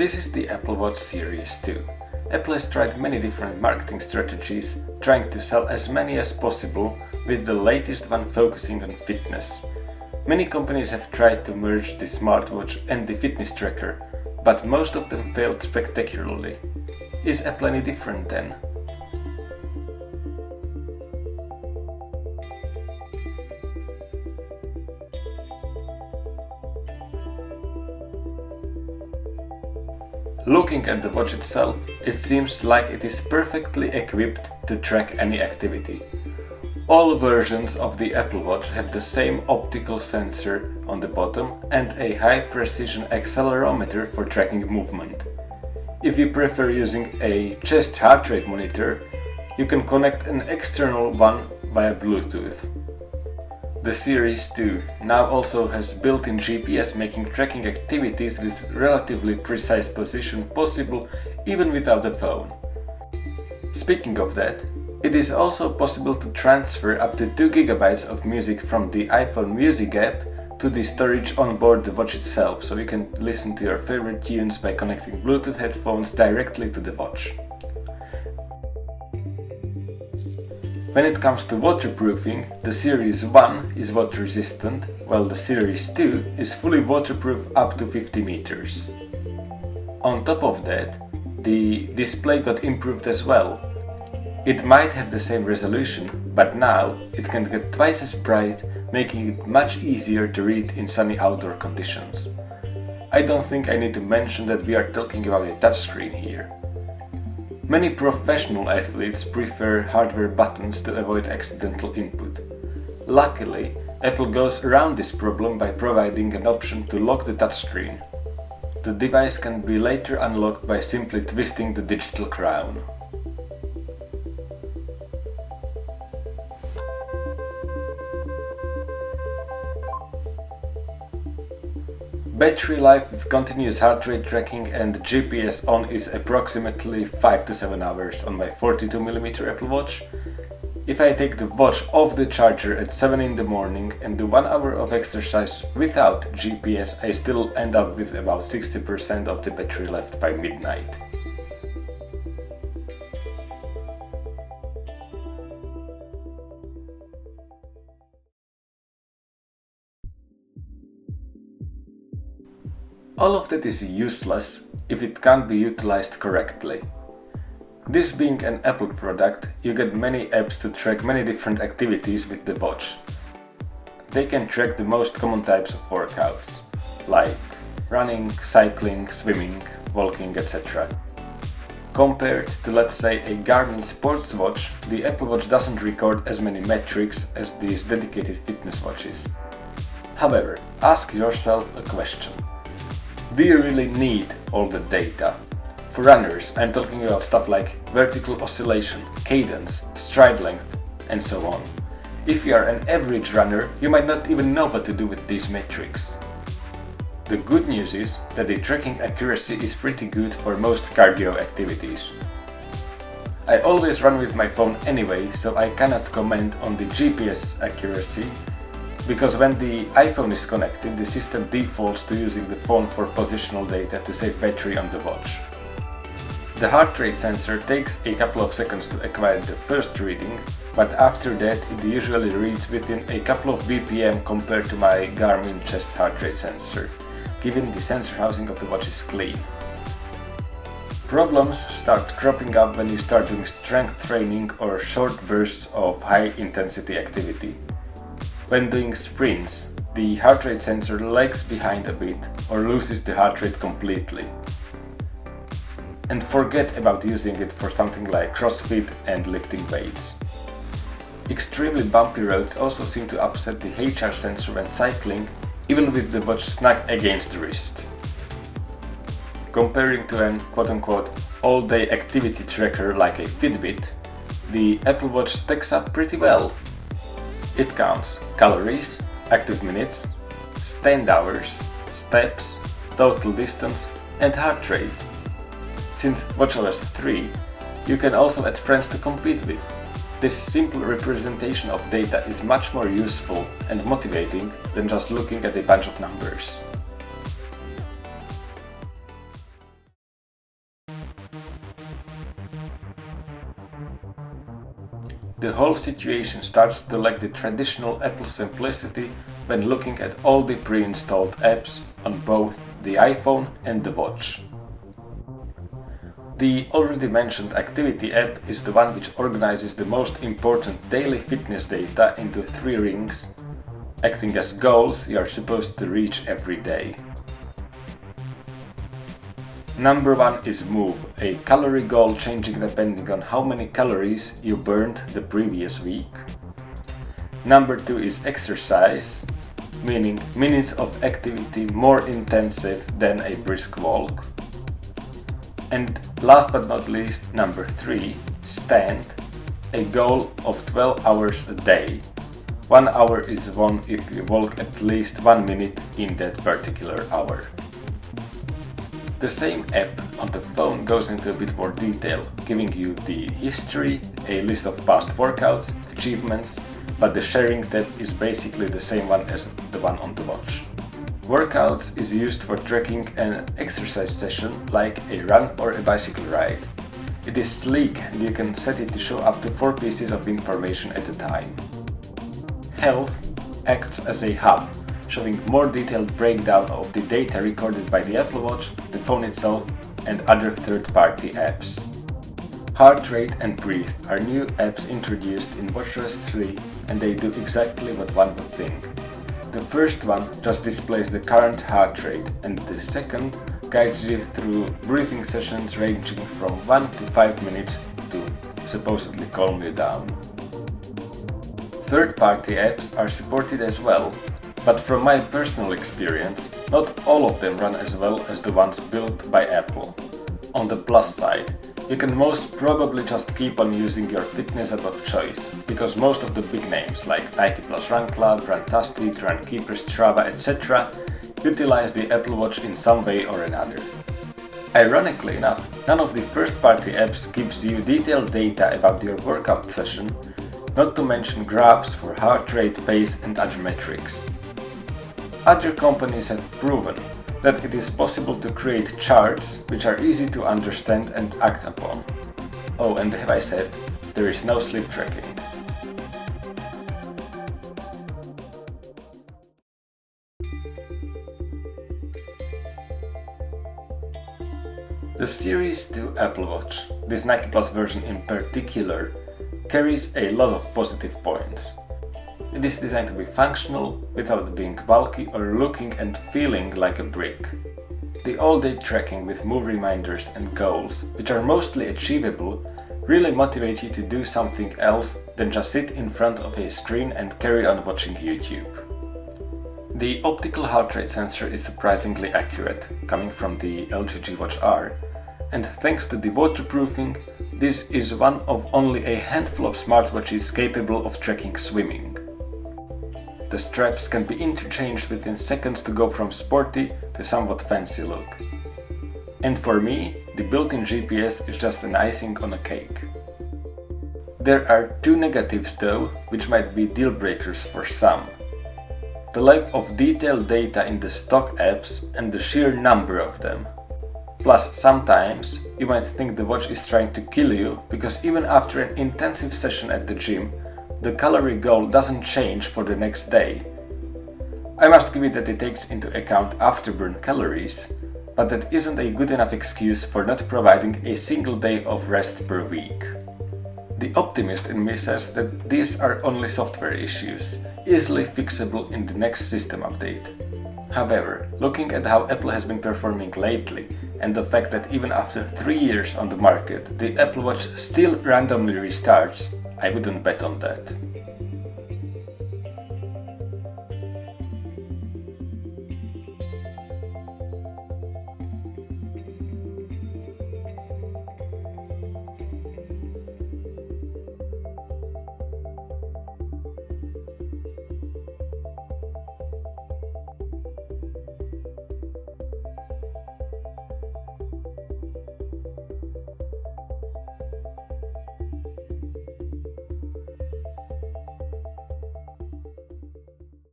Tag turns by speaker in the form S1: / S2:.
S1: This is the Apple Watch Series 2. Apple has tried many different marketing strategies, trying to sell as many as possible, with the latest one focusing on fitness. Many companies have tried to merge the smartwatch and the fitness tracker, but most of them failed spectacularly. Is Apple any different then? Looking at the watch itself, it seems like it is perfectly equipped to track any activity. All versions of the Apple Watch have the same optical sensor on the bottom and a high-precision accelerometer for tracking movement. If you prefer using a chest heart rate monitor, you can connect an external one via Bluetooth. The Series 2 now also has built-in GPS, making tracking activities with relatively precise position possible even without a phone. Speaking of that, it is also possible to transfer up to 2 GB of music from the iPhone Music app to the storage on board the watch itself, so you can listen to your favorite tunes by connecting Bluetooth headphones directly to the watch. When it comes to waterproofing, the Series 1 is water resistant, while the Series 2 is fully waterproof up to 50 meters. On top of that, the display got improved as well. It might have the same resolution, but now it can get twice as bright, making it much easier to read in sunny outdoor conditions. I don't think I need to mention that we are talking about a touchscreen here. Many professional athletes prefer hardware buttons to avoid accidental input. Luckily, Apple goes around this problem by providing an option to lock the touchscreen. The device can be later unlocked by simply twisting the digital crown. Battery life with continuous heart rate tracking and GPS on is approximately 5 to 7 hours on my 42mm Apple Watch. If I take the watch off the charger at 7 in the morning and do 1 hour of exercise without GPS, I still end up with about 60% of the battery left by midnight. All of that is useless if it can't be utilized correctly. This being an Apple product, you get many apps to track many different activities with the watch. They can track the most common types of workouts, like running, cycling, swimming, walking, etc. Compared to, let's say, a Garmin sports watch, the Apple Watch doesn't record as many metrics as these dedicated fitness watches. However, ask yourself a question. Do you really need all the data? For runners, I'm talking about stuff like vertical oscillation, cadence, stride length, and so on. If you are an average runner, you might not even know what to do with these metrics. The good news is that the tracking accuracy is pretty good for most cardio activities. I always run with my phone anyway, so I cannot comment on the GPS accuracy, because when the iPhone is connected, the system defaults to using the phone for positional data to save battery on the watch. The heart rate sensor takes a couple of seconds to acquire the first reading, but after that it usually reads within a couple of BPM compared to my Garmin chest heart rate sensor, given the sensor housing of the watch is clean. Problems start cropping up when you start doing strength training or short bursts of high intensity activity. When doing sprints, the heart rate sensor lags behind a bit or loses the heart rate completely. And forget about using it for something like CrossFit and lifting weights. Extremely bumpy roads also seem to upset the HR sensor when cycling, even with the watch snug against the wrist. Comparing to an quote-unquote all-day activity tracker like a Fitbit, the Apple Watch stacks up pretty well. It counts calories, active minutes, stand hours, steps, total distance, and heart rate. Since watchOS 3, you can also add friends to compete with. This simple representation of data is much more useful and motivating than just looking at a bunch of numbers. The whole situation starts to lack the traditional Apple simplicity when looking at all the pre-installed apps on both the iPhone and the watch. The already mentioned Activity app is the one which organizes the most important daily fitness data into 3 rings, acting as goals you are supposed to reach every day. Number 1 is Move, a calorie goal changing depending on how many calories you burned the previous week. Number 2 is Exercise, meaning minutes of activity more intensive than a brisk walk. And last but not least, number 3, Stand, a goal of 12 hours a day. 1 hour is won if you walk at least 1 minute in that particular hour. The same app on the phone goes into a bit more detail, giving you the history, a list of past workouts, achievements, but the sharing tab is basically the same one as the one on the watch. Workouts is used for tracking an exercise session like a run or a bicycle ride. It is sleek and you can set it to show up to 4 pieces of information at a time. Health acts as a hub, showing more detailed breakdown of the data recorded by the Apple Watch, the phone itself, and other third-party apps. Heart Rate and Breathe are new apps introduced in WatchOS 3, and they do exactly what one would think. The first one just displays the current heart rate, and the second guides you through breathing sessions ranging from 1 to 5 minutes to supposedly calm you down. Third-party apps are supported as well, but from my personal experience, not all of them run as well as the ones built by Apple. On the plus side, you can most probably just keep on using your fitness app of choice, because most of the big names like Nike Plus Run Club, Runtastic, Runkeeper, Strava, etc. utilize the Apple Watch in some way or another. Ironically enough, none of the first-party apps gives you detailed data about your workout session, not to mention graphs for heart rate, pace and other metrics. Other companies have proven that it is possible to create charts which are easy to understand and act upon. Oh, and have I said, there is no sleep tracking. The Series 2 Apple Watch, this Nike Plus version in particular, carries a lot of positive points. It is designed to be functional without being bulky or looking and feeling like a brick. The all-day tracking with move reminders and goals, which are mostly achievable, really motivate you to do something else than just sit in front of a screen and carry on watching YouTube. The optical heart rate sensor is surprisingly accurate, coming from the LG G Watch R, and thanks to the waterproofing, this is one of only a handful of smartwatches capable of tracking swimming. The straps can be interchanged within seconds to go from sporty to somewhat fancy look. And for me, the built-in GPS is just an icing on a cake. There are 2 negatives though, which might be deal breakers for some. The lack of detailed data in the stock apps and the sheer number of them. Plus, sometimes you might think the watch is trying to kill you because even after an intensive session at the gym, the calorie goal doesn't change for the next day. I must give it that it takes into account afterburn calories, but that isn't a good enough excuse for not providing a single day of rest per week. The optimist in me says that these are only software issues, easily fixable in the next system update. However, looking at how Apple has been performing lately, and the fact that even after 3 years on the market, the Apple Watch still randomly restarts, I wouldn't bet on that.